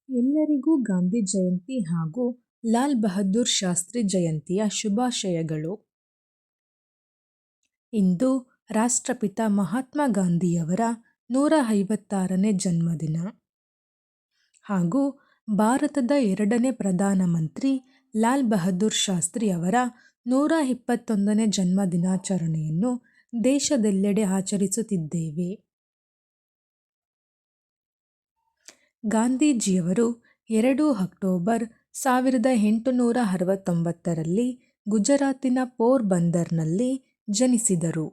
ಎಲ್ಲರಿಗೂ ಗಾಂಧಿ ಜಯಂತಿ ಹಾಗೂ ಲಾಲ್ ಬಹದ್ದೂರ್ ಶಾಸ್ತ್ರಿ ಜಯಂತಿಯ ಶುಭಾಶಯಗಳು. ಇಂದು ರಾಷ್ಟ್ರಪಿತ ಮಹಾತ್ಮ ಗಾಂಧಿಯವರ 156ನೇ ಜನ್ಮದಿನ ಹಾಗೂ ಭಾರತದ 2ನೇ ಪ್ರಧಾನಮಂತ್ರಿ ಲಾಲ್ ಬಹದ್ದೂರ್ ಶಾಸ್ತ್ರಿ ಅವರ 121ನೇ ಜನ್ಮದಿನಾಚರಣೆಯನ್ನು ದೇಶದೆಲ್ಲೆಡೆ ಆಚರಿಸುತ್ತಿದ್ದೇವೆ. ಗಾಂಧೀಜಿಯವರು 2 ಅಕ್ಟೋಬರ್ 1869ರಲ್ಲಿ ಗುಜರಾತಿನ ಪೋರ್ಬಂದರ್ನಲ್ಲಿ ಜನಿಸಿದರು.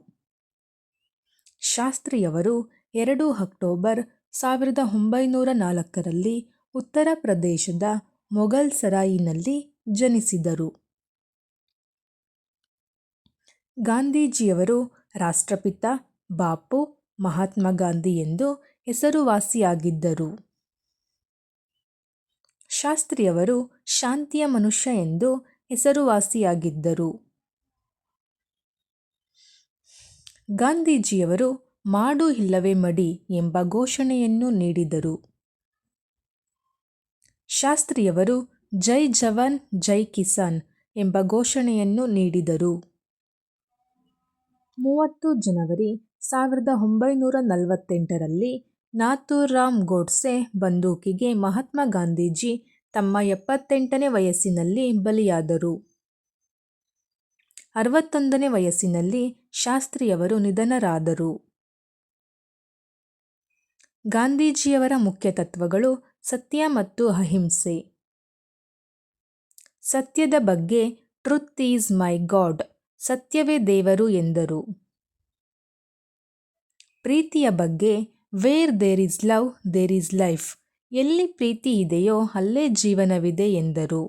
ಶಾಸ್ತ್ರಿಯವರು 2 ಅಕ್ಟೋಬರ್ 1904ರಲ್ಲಿ ಉತ್ತರ ಪ್ರದೇಶದ ಮೊಘಲ್ ಸರಾಯಿನಲ್ಲಿ ಜನಿಸಿದರು. ಗಾಂಧೀಜಿಯವರು ರಾಷ್ಟ್ರಪಿತ, ಬಾಪು, ಮಹಾತ್ಮ ಗಾಂಧಿ ಎಂದು ಹೆಸರುವಾಸಿಯಾಗಿದ್ದರು. ಶಾಸ್ತ್ರಿಯವರು ಶಾಂತಿಯ ಮನುಷ್ಯ ಎಂದು ಹೆಸರುವಾಸಿಯಾಗಿದ್ದರು. ಗಾಂಧೀಜಿಯವರು ಮಾಡು ಇಲ್ಲವೇ ಮಡಿ ಎಂಬ ಘೋಷಣೆಯನ್ನು ನೀಡಿದರು. ಶಾಸ್ತ್ರಿಯವರು ಜೈ ಜವಾನ್ ಜೈ ಕಿಸಾನ್ ಎಂಬ ಘೋಷಣೆಯನ್ನು ನೀಡಿದರು. 30 ಜನವರಿ 1948ರಲ್ಲಿ ನಾಥೂರಾಮ್ ಗೋಡ್ಸೆ ಬಂದೂಕಿಗೆ ಮಹಾತ್ಮ ಗಾಂಧೀಜಿ ತಮ್ಮ 78ನೇ ವಯಸ್ಸಿನಲ್ಲಿ ಬಲಿಯಾದರು. 61ನೇ ವಯಸ್ಸಿನಲ್ಲಿ ಶಾಸ್ತ್ರಿಯವರು ನಿಧನರಾದರು. ಗಾಂಧೀಜಿಯವರ ಮುಖ್ಯ ತತ್ವಗಳು ಸತ್ಯ ಮತ್ತು ಅಹಿಂಸೆ. ಸತ್ಯದ ಬಗ್ಗೆ ಟ್ರುತ್ ಈಸ್ ಮೈ ಗಾಡ್, ಸತ್ಯವೇ ದೇವರು ಎಂದರು. ಪ್ರೀತಿಯ ಬಗ್ಗೆ where there is love there is life, ಎಲ್ಲಿ ಪ್ರೀತಿ ಇದೆಯೋ ಅಲ್ಲೇ ಜೀವನವಿದೆ ಎಂದರು.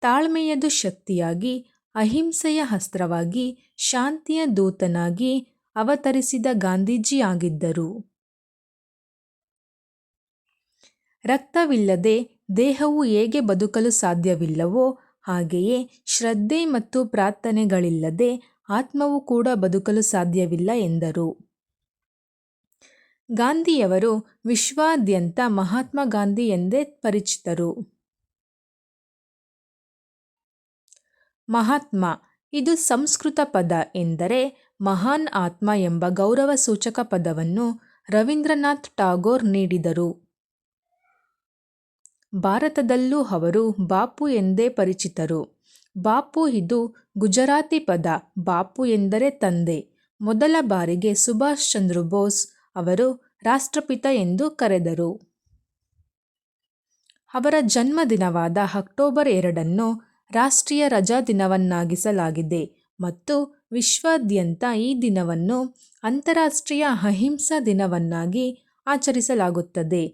ತಾಳ್ಮೆಯದು ಶಕ್ತಿಯಾಗಿ, ಅಹಿಂಸೆಯ ಅಸ್ತ್ರವಾಗಿ, ಶಾಂತಿಯ ದೂತನಾಗಿ ಅವತರಿಸಿದ ಗಾಂಧೀಜಿಯಾಗಿದ್ದರು. ರಕ್ತವಿಲ್ಲದೆ ದೇಹವು ಹೇಗೆ ಬದುಕಲು ಸಾಧ್ಯವಿಲ್ಲವೋ ಹಾಗೆಯೇ ಶ್ರದ್ಧೆ ಮತ್ತು ಪ್ರಾರ್ಥನೆಗಳಿಲ್ಲದೆ ಆತ್ಮವು ಕೂಡ ಬದುಕಲು ಸಾಧ್ಯವಿಲ್ಲ ಎಂದರು. ಗಾಂಧಿಯವರು ವಿಶ್ವಾದ್ಯಂತ ಮಹಾತ್ಮ ಗಾಂಧಿ ಎಂದೇ ಪರಿಚಿತರು. ಮಹಾತ್ಮ ಇದು ಸಂಸ್ಕೃತ ಪದ ಎಂದರೆ ಮಹಾನ್ ಆತ್ಮ ಎಂಬ ಗೌರವ ಸೂಚಕ ಪದವನ್ನು ರವೀಂದ್ರನಾಥ್ ಟಾಗೋರ್ ನೀಡಿದರು. ಭಾರತದಲ್ಲೂ ಅವರು ಬಾಪು ಎಂದೇ ಪರಿಚಿತರು. ಬಾಪು ಇದು ಗುಜರಾತಿ ಪದ. ಬಾಪು ಎಂದರೆ ತಂದೆ. ಮೊದಲ ಬಾರಿಗೆ ಸುಭಾಷ್ ಚಂದ್ರ ಬೋಸ್ ಅವರು ರಾಷ್ಟ್ರಪಿತ ಎಂದು ಕರೆದರು. ಅವರ ಜನ್ಮದಿನವಾದ ಅಕ್ಟೋಬರ್ 2ನ್ನು ರಾಷ್ಟ್ರೀಯ ರಜಾದಿನವನ್ನಾಗಿಸಲಾಗಿದೆ ಮತ್ತು ವಿಶ್ವಾದ್ಯಂತ ಈ ದಿನವನ್ನು ಅಂತಾರಾಷ್ಟ್ರೀಯ ಅಹಿಂಸಾ ದಿನವನ್ನಾಗಿ ಆಚರಿಸಲಾಗುತ್ತದೆ.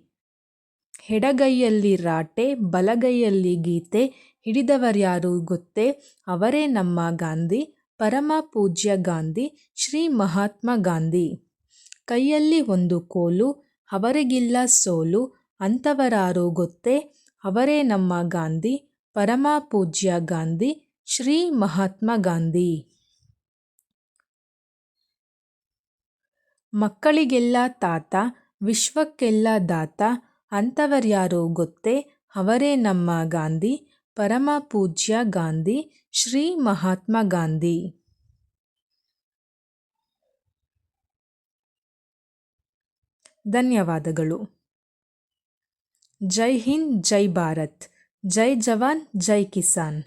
ಎಡಗೈಯಲ್ಲಿ ರಾಟೆ, ಬಲಗೈಯಲ್ಲಿ ಗೀತೆ ಹಿಡಿದವರ್ಯಾರು ಗೊತ್ತೇ? ಅವರೇ ನಮ್ಮ ಗಾಂಧಿ, ಪರಮ ಪೂಜ್ಯ ಗಾಂಧಿ, ಶ್ರೀ ಮಹಾತ್ಮ ಗಾಂಧಿ. ಕೈಯಲ್ಲಿ ಒಂದು ಕೋಲು, ಅವರಿಗಿಲ್ಲ ಸೋಲು, ಅಂಥವರಾರು ಗೊತ್ತೇ? ಅವರೇ ನಮ್ಮ ಗಾಂಧಿ, ಪರಮ ಪೂಜ್ಯ ಗಾಂಧಿ, ಶ್ರೀ ಮಹಾತ್ಮ ಗಾಂಧಿ. ಮಕ್ಕಳಿಗೆಲ್ಲ ತಾತ, ವಿಶ್ವಕ್ಕೆಲ್ಲ ದಾತ, ಅಂಥವರ್ಯಾರು ಗೊತ್ತೇ? ಅವರೇ ನಮ್ಮ ಗಾಂಧಿ, ಪರಮ ಪೂಜ್ಯ ಗಾಂಧಿ, ಶ್ರೀ ಮಹಾತ್ಮ ಗಾಂಧಿ. ಧನ್ಯವಾದಗಳು. ಜೈ ಹಿಂದ್, ಜೈ ಭಾರತ್, ಜೈ ಜವಾನ್, ಜೈ ಕಿಸಾನ್.